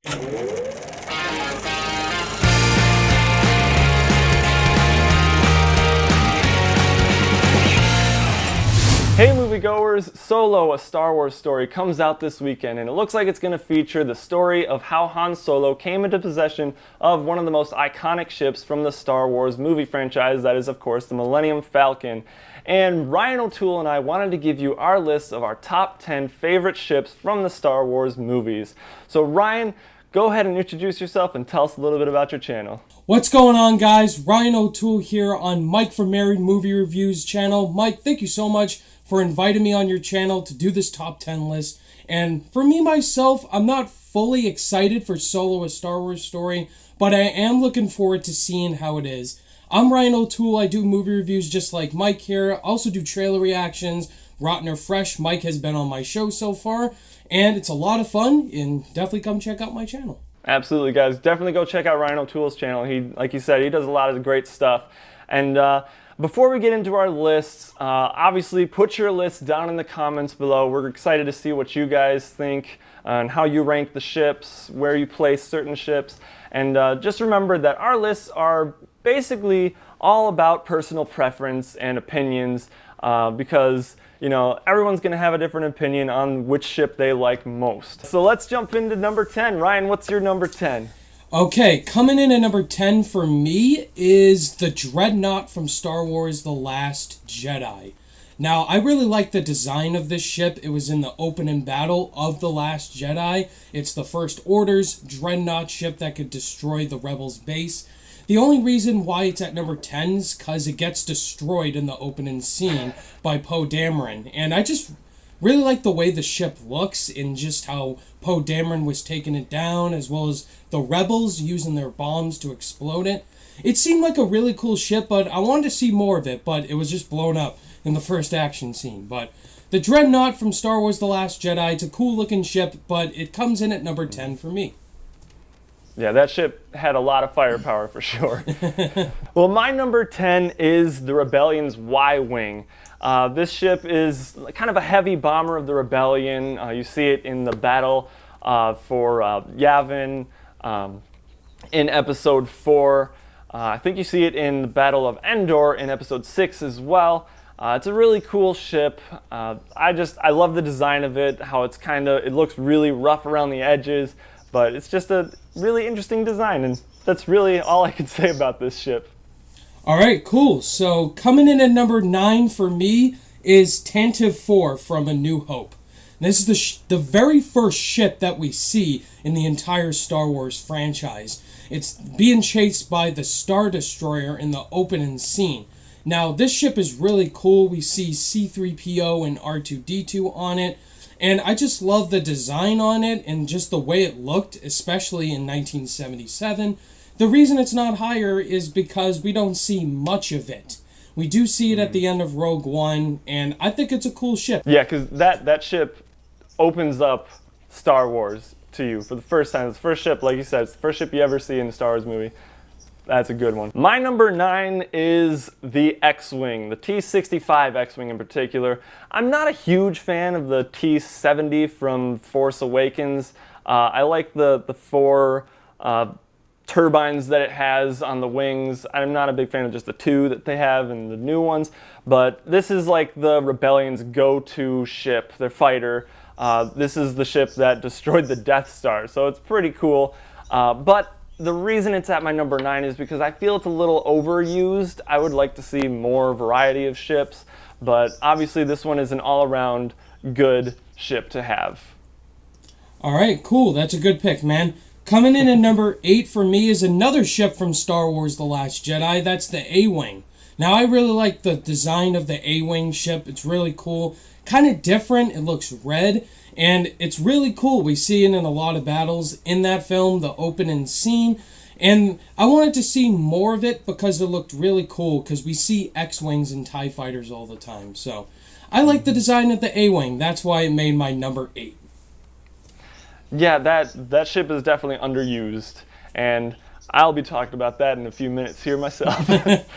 Hey moviegoers, Solo, a Star Wars story comes out this weekend, and it looks like it's going to feature the story of how Han Solo came into possession of one of the most iconic ships from the Star Wars movie franchise, that is of course the Millennium Falcon. And Ryan O'Toole and I wanted to give you our list of our top 10 favorite ships from the Star Wars movies. So Ryan, go ahead and introduce yourself and tell us a little bit about your channel. What's going on, guys? Ryan O'Toole here on Mike from Married Movie Reviews channel. Mike, thank you so much for inviting me on your channel to do this top 10 list. And for me, myself, I'm not fully excited for Solo, a Star Wars story, but I am looking forward to seeing how it is. I'm Ryan O'Toole. I do movie reviews just like Mike here. I also do trailer reactions, rotten or fresh. Mike has been on my show so far, and it's a lot of fun, and definitely come check out my channel. Absolutely, guys. Definitely go check out Ryan O'Toole's channel. He, like you said, he does a lot of great stuff. And before we get into our lists, obviously put your lists down in the comments below. We're excited to see what you guys think and how you rank the ships, where you place certain ships. And just remember that our lists are basically all about personal preference and opinions because, you know, everyone's going to have a different opinion on which ship they like most. So let's jump into number 10. Ryan, what's your number 10? Okay, coming in at number 10 for me is the Dreadnought from Star Wars The Last Jedi. Now, I really like the design of this ship. It was in the opening battle of The Last Jedi. It's the First Order's Dreadnought ship that could destroy the Rebels' base. The only reason why it's at number 10 is because it gets destroyed in the opening scene by Poe Dameron. And I just really like the way the ship looks and just how Poe Dameron was taking it down, as well as the Rebels using their bombs to explode it. It seemed like a really cool ship, but I wanted to see more of it, but it was just blown up in the first action scene. But the Dreadnought from Star Wars The Last Jedi, it's a cool looking ship, but it comes in at number 10 for me. Yeah, that ship had a lot of firepower for sure. Well, my number 10 is the Rebellion's Y-Wing. This ship is kind of a heavy bomber of the Rebellion. You see it in the battle for Yavin in Episode 4. I think you see it in the Battle of Endor in Episode 6 as well. It's a really cool ship. I love the design of it, how it looks really rough around the edges, but it's just a really interesting design, and that's really all I can say about this ship. Alright, cool. So coming in at number 9 for me is Tantive 4 from A New Hope. This is the very first ship that we see in the entire Star Wars franchise. It's being chased by the Star Destroyer in the opening scene. Now, this ship is really cool. We see C-3PO and R2-D2 on it. And I just love the design on it and just the way it looked, especially in 1977. The reason it's not higher is because we don't see much of it. We do see it at the end of Rogue One, and I think it's a cool ship. Yeah, because that ship opens up Star Wars to you for the first time. It's the first ship, like you said, it's the first ship you ever see in a Star Wars movie. That's a good one. My number 9 is the X-Wing, the T-65 X-Wing in particular. I'm not a huge fan of the T-70 from Force Awakens. I like the 4 turbines that it has on the wings. I'm not a big fan of just the 2 that they have and the new ones, but this is like the Rebellion's go-to ship, their fighter. This is the ship that destroyed the Death Star, so it's pretty cool. But the reason it's at my number 9 is because I feel it's a little overused. I would like to see more variety of ships, but obviously this one is an all-around good ship to have. Alright, cool. That's a good pick, man. Coming in at number 8 for me is another ship from Star Wars The Last Jedi. That's the A-Wing. Now, I really like the design of the A-Wing ship. It's really cool. Kind of different. It looks red. And it's really cool. We see it in a lot of battles in that film, the opening scene. And I wanted to see more of it because it looked really cool, because we see X-Wings and TIE Fighters all the time. So I like the design of the A-Wing. That's why it made my number 8. Yeah, that ship is definitely underused, and I'll be talking about that in a few minutes here myself.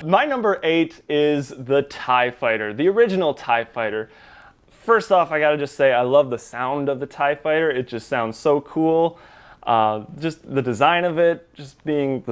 My number 8 is the TIE Fighter, the original TIE Fighter. First off, I gotta just say I love the sound of the TIE Fighter. It just sounds so cool. Just the design of it, just being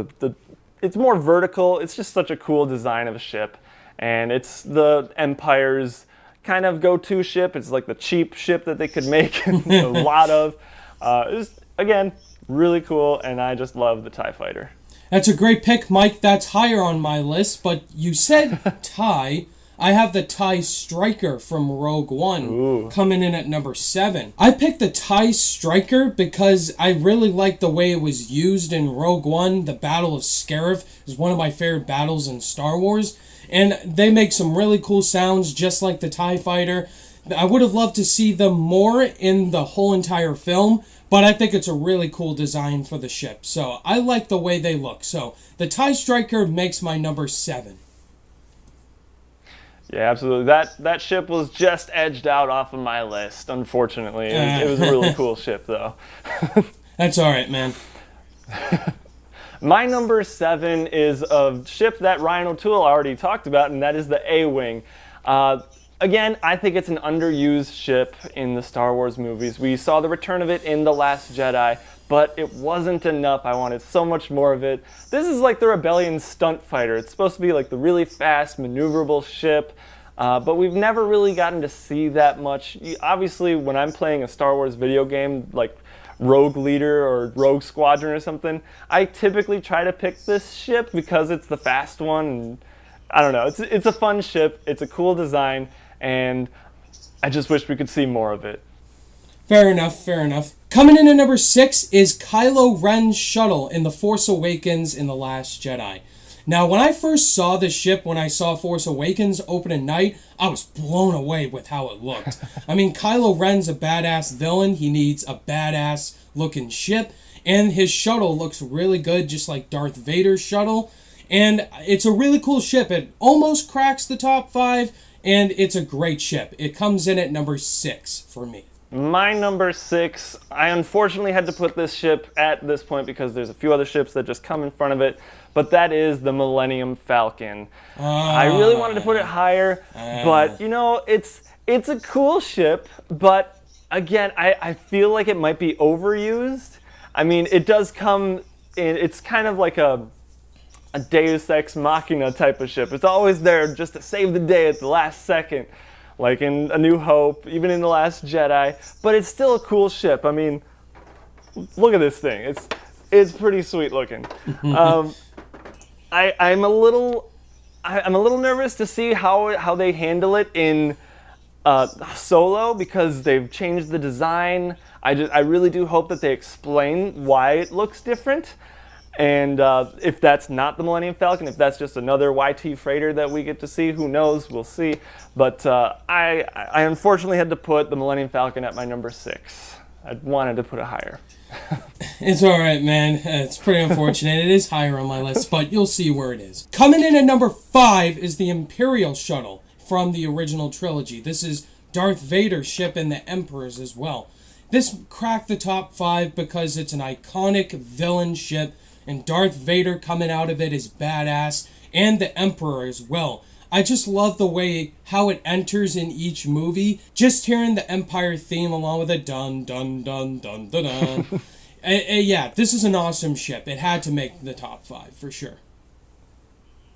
it's more vertical. It's just such a cool design of a ship. And it's the Empire's kind of go-to ship. It's like the cheap ship that they could make a lot of. It's, again, really cool, and I just love the TIE Fighter. That's a great pick, Mike. That's higher on my list, but you said TIE. I have the TIE Striker from Rogue One coming in at number 7. I picked the TIE Striker because I really like the way it was used in Rogue One. The Battle of Scarif is one of my favorite battles in Star Wars. And they make some really cool sounds, just like the TIE Fighter. I would have loved to see them more in the whole entire film, but I think it's a really cool design for the ship. So I like the way they look. So the TIE Striker makes my number 7. Yeah, absolutely. That ship was just edged out off of my list, unfortunately. It was a really cool ship, though. That's all right, man. My number 7 is a ship that Ryan O'Toole already talked about, and that is the A-Wing. Again, I think it's an underused ship in the Star Wars movies. We saw the return of it in The Last Jedi, but it wasn't enough. I wanted so much more of it. This is like the Rebellion's stunt fighter. It's supposed to be like the really fast, maneuverable ship, but we've never really gotten to see that much. Obviously, when I'm playing a Star Wars video game, like Rogue Leader or Rogue Squadron or something, I typically try to pick this ship because it's the fast one. And I don't know, it's a fun ship, it's a cool design, and I just wish we could see more of it. Fair enough, fair enough. Coming in at number 6 is Kylo Ren's shuttle in The Force Awakens in The Last Jedi. Now, when I first saw this ship, when I saw Force Awakens open at night, I was blown away with how it looked. I mean, Kylo Ren's a badass villain. He needs a badass looking ship. And his shuttle looks really good, just like Darth Vader's shuttle. And it's a really cool ship. It almost cracks the top 5, and it's a great ship. It comes in at number 6 for me. My number 6, I unfortunately had to put this ship at this point because there's a few other ships that just come in front of it, but that is the Millennium Falcon. I really wanted to put it higher, but you know, it's a cool ship, but again, I feel like it might be overused. I mean, it does come in, it's kind of like a Deus Ex Machina type of ship. It's always there just to save the day at the last second. Like in A New Hope, even in The Last Jedi, but it's still a cool ship. I mean, look at this thing. It's pretty sweet looking. I'm a little nervous to see how they handle it in Solo because they've changed the design. I really do hope that they explain why it looks different. And if that's not the Millennium Falcon, if that's just another YT freighter that we get to see, who knows? We'll see. But I unfortunately had to put the Millennium Falcon at my number 6. I wanted to put it higher. It's all right, man. It's pretty unfortunate. It is higher on my list, but you'll see where it is. Coming in at number 5 is the Imperial shuttle from the original trilogy. This is Darth Vader's ship and the Emperor's as well. This cracked the top 5 because it's an iconic villain ship, and Darth Vader coming out of it is badass, and the Emperor as well. I just love the way how it enters in each movie. Just hearing the Empire theme along with a dun dun dun dun dun dun. Yeah, this is an awesome ship. It had to make the top 5 for sure.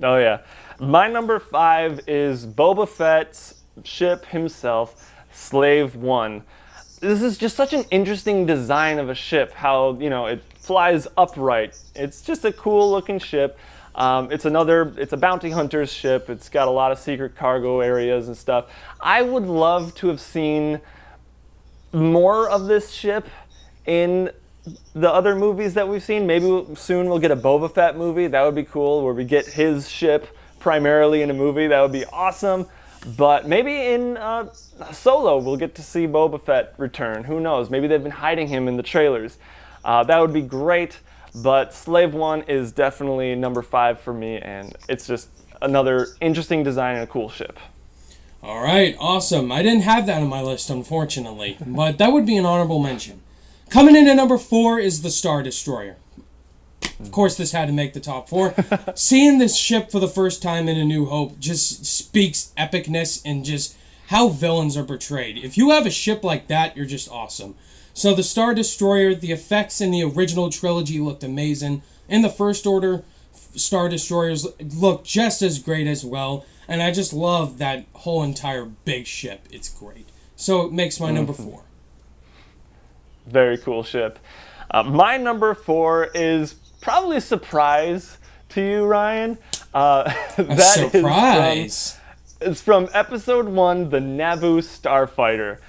Oh yeah. My number 5 is Boba Fett's ship himself, Slave One. This is just such an interesting design of a ship, how, you know, it flies upright. It's just a cool looking ship. It's a bounty hunter's ship. It's got a lot of secret cargo areas and stuff. I would love to have seen more of this ship in the other movies that we've seen. Maybe soon we'll get a Boba Fett movie. That would be cool, where we get his ship primarily in a movie. That would be awesome. But maybe in Solo we'll get to see Boba Fett return. Who knows? Maybe they've been hiding him in the trailers. That would be great. But Slave One is definitely number 5 for me, and it's just another interesting design and a cool ship. All right, awesome. I didn't have that on my list, unfortunately, but that would be an honorable mention. Coming in at number 4 is the Star Destroyer. Of course, this had to make the top 4. Seeing this ship for the first time in A New Hope just speaks epicness and just how villains are portrayed. If you have a ship like that, you're just awesome. So the Star Destroyer, the effects in the original trilogy looked amazing. In the First Order, Star Destroyers look just as great as well. And I just love that whole entire big ship. It's great. So it makes my number 4. Very cool ship. My number 4 is probably a surprise to you, Ryan. A surprise. It's from Episode 1, the Naboo Starfighter.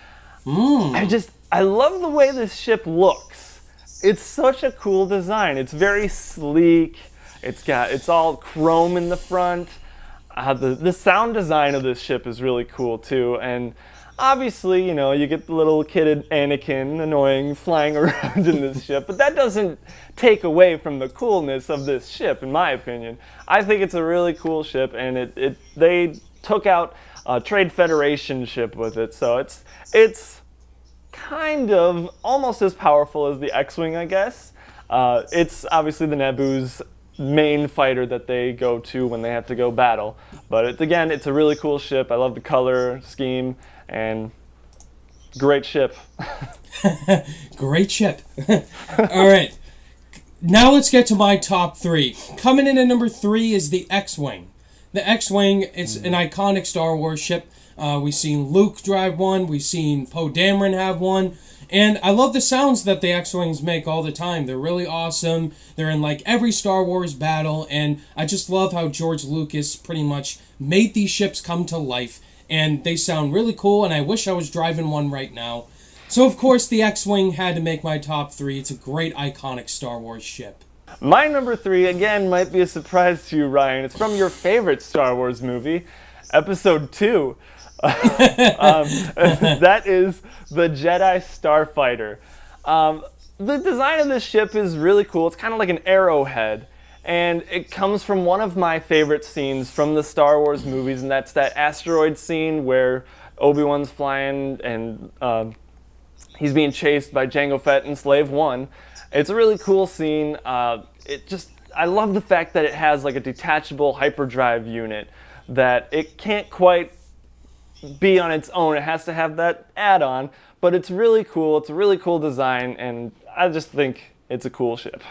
I love the way this ship looks. It's such a cool design. It's very sleek. It's all chrome in the front. The sound design of this ship is really cool too. And obviously, you get the little kid Anakin annoying flying around in this ship, but that doesn't take away from the coolness of this ship, in my opinion. I think it's a really cool ship, and they took out a Trade Federation ship with it, so it's kind of almost as powerful as the X-Wing, I guess. It's obviously the Naboo's main fighter that they go to when they have to go battle. But it's a really cool ship. I love the color scheme, and great ship. Great ship. All right. Now let's get to my top 3. Coming in at number 3 is the X-Wing. The X-Wing, it's an iconic Star Wars ship. We've seen Luke drive one. We've seen Poe Dameron have one. And I love the sounds that the X-Wings make all the time. They're really awesome. They're in like every Star Wars battle. And I just love how George Lucas pretty much made these ships come to life. And they sound really cool. And I wish I was driving one right now. So of course the X-Wing had to make my top 3. It's a great iconic Star Wars ship. My number 3, again, might be a surprise to you, Ryan. It's from your favorite Star Wars movie, Episode 2. That is the Jedi Starfighter. The design of this ship is really cool. It's kind of like an arrowhead, and it comes from one of my favorite scenes from the Star Wars movies, and that's that asteroid scene where Obi-Wan's flying and he's being chased by Jango Fett in Slave One. It's a really cool scene. I love the fact that it has like a detachable hyperdrive unit that it can't quite be on its own. It has to have that add-on, but it's really cool. It's a really cool design, and I just think it's a cool ship.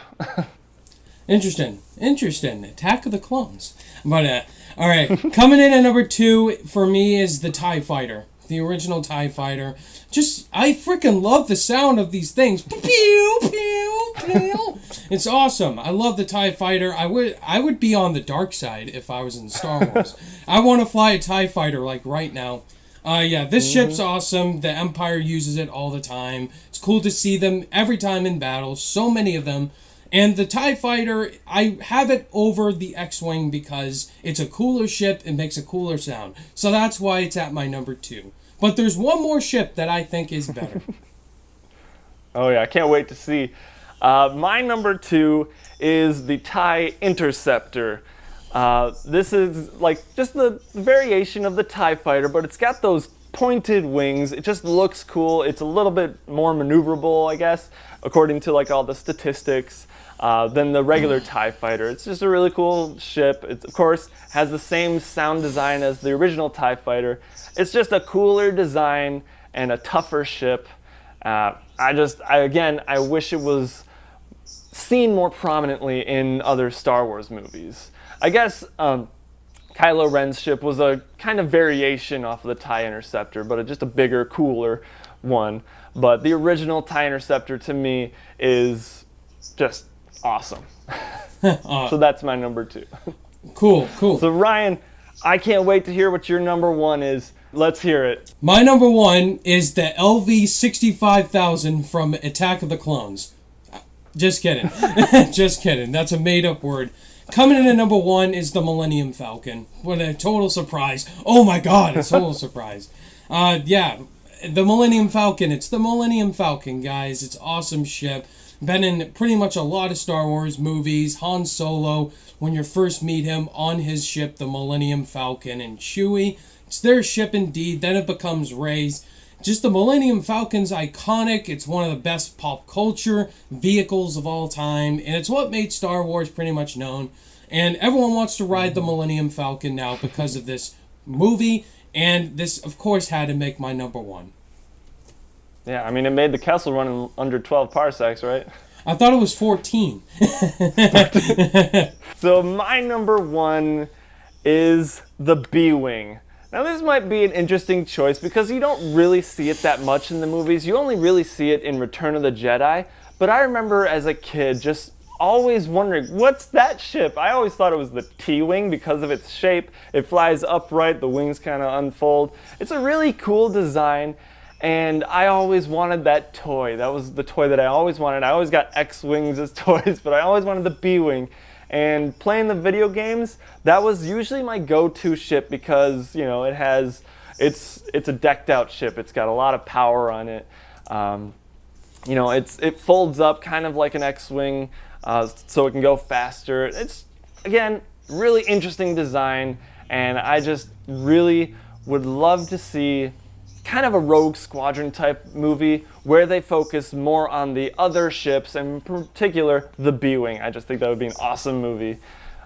Interesting. Attack of the Clones. But, all right. Coming in at number 2 for me is the TIE Fighter. The original TIE Fighter. I freaking love the sound of these things. Pew, pew, pew. It's awesome. I love the TIE Fighter. I would be on the dark side if I was in Star Wars. I want to fly a TIE Fighter like right now. This ship's awesome. The Empire uses it all the time. It's cool to see them every time in battle. So many of them. And the TIE Fighter, I have it over the X-Wing because it's a cooler ship. It makes a cooler sound. So that's why it's at my number 2. But there's one more ship that I think is better. Oh yeah, I can't wait to see. My number 2 is the TIE-INTERCEPTOR. This is like just the variation of the TIE Fighter, but it's got those pointed wings. It just looks cool. It's a little bit more maneuverable, I guess, according to like all the statistics, than the regular TIE Fighter. It's just a really cool ship. It, of course, has the same sound design as the original TIE Fighter. It's just a cooler design and a tougher ship. I wish it was seen more prominently in other Star Wars movies. I guess Kylo Ren's ship was a kind of variation off of the TIE-INTERCEPTOR, but just a bigger, cooler one. But the original TIE-INTERCEPTOR to me is just awesome. So that's my number 2. Cool. So Ryan, I can't wait to hear what your number 1 is. Let's hear it. My number 1 is the LV-65,000 from Attack of the Clones. Just kidding. Just kidding. That's a made-up word. Coming in at number 1 is the Millennium Falcon. What a total surprise. Oh my god, a total surprise. The Millennium Falcon. It's the Millennium Falcon, guys. It's an awesome ship. Been in pretty much a lot of Star Wars movies. Han Solo, when you first meet him on his ship, the Millennium Falcon, and Chewie. It's their ship indeed. Then it becomes Rey's. Just the Millennium Falcon's iconic. It's one of the best pop culture vehicles of all time. And it's what made Star Wars pretty much known. And everyone wants to ride the Millennium Falcon now because of this movie. And this, of course, had to make my number 1. Yeah, I mean, it made the Kessel run in under 12 parsecs, right? I thought it was 14. So my number 1 is the B-Wing. Now this might be an interesting choice because you don't really see it that much in the movies. You only really see it in Return of the Jedi. But I remember as a kid just always wondering, what's that ship? I always thought it was the T-Wing because of its shape. It flies upright, the wings kind of unfold. It's a really cool design, and I always wanted that toy. That was the toy that I always wanted. I always got X-Wings as toys, but I always wanted the B-Wing. And playing the video games, that was usually my go-to ship because, you know, it's a decked out ship. It's got a lot of power on it. You know, it folds up kind of like an X-Wing, so it can go faster. It's, again, really interesting design, and I just really would love to see kind of a Rogue Squadron type movie where they focus more on the other ships, and in particular the B-Wing. I just think that would be an awesome movie.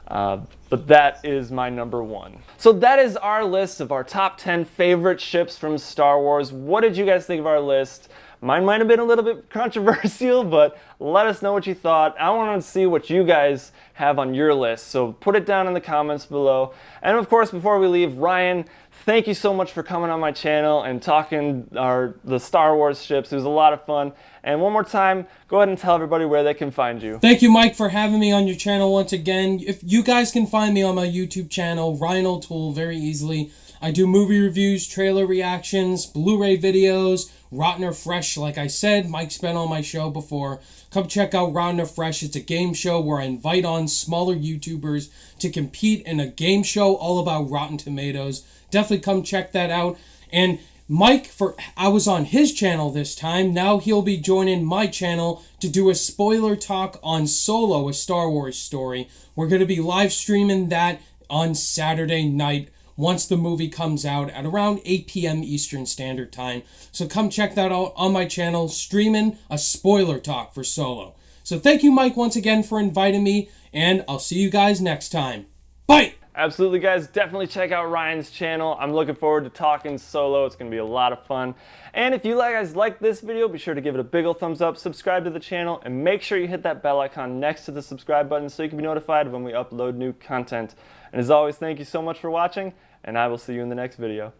But that is my number 1. So that is our list of our top 10 favorite ships from Star Wars. What did you guys think of our list? Mine might have been a little bit controversial, but let us know what you thought. I want to see what you guys have on your list, so put it down in the comments below. And of course, before we leave, Ryan, thank you so much for coming on my channel and talking the Star Wars ships. It was a lot of fun. And one more time, go ahead and tell everybody where they can find you. Thank you, Mike, for having me on your channel once again. If you guys can find me on my YouTube channel, Ryan O'Toole, very easily. I do movie reviews, trailer reactions, Blu-ray videos, Rotten or Fresh. Like I said, Mike's been on my show before. Come check out Rotten or Fresh. It's a game show where I invite on smaller YouTubers to compete in a game show all about Rotten Tomatoes. Definitely come check that out. And Mike, I was on his channel this time. Now he'll be joining my channel to do a spoiler talk on Solo, a Star Wars story. We're going to be live streaming that on Saturday night once the movie comes out at around 8 p.m. Eastern Standard Time. So come check that out on my channel, streaming a spoiler talk for Solo. So thank you, Mike, once again for inviting me, and I'll see you guys next time. Bye! Absolutely, guys. Definitely check out Ryan's channel. I'm looking forward to talking Solo. It's going to be a lot of fun. And if you guys like this video, be sure to give it a big ol' thumbs up, subscribe to the channel, and make sure you hit that bell icon next to the subscribe button so you can be notified when we upload new content. And as always, thank you so much for watching, and I will see you in the next video.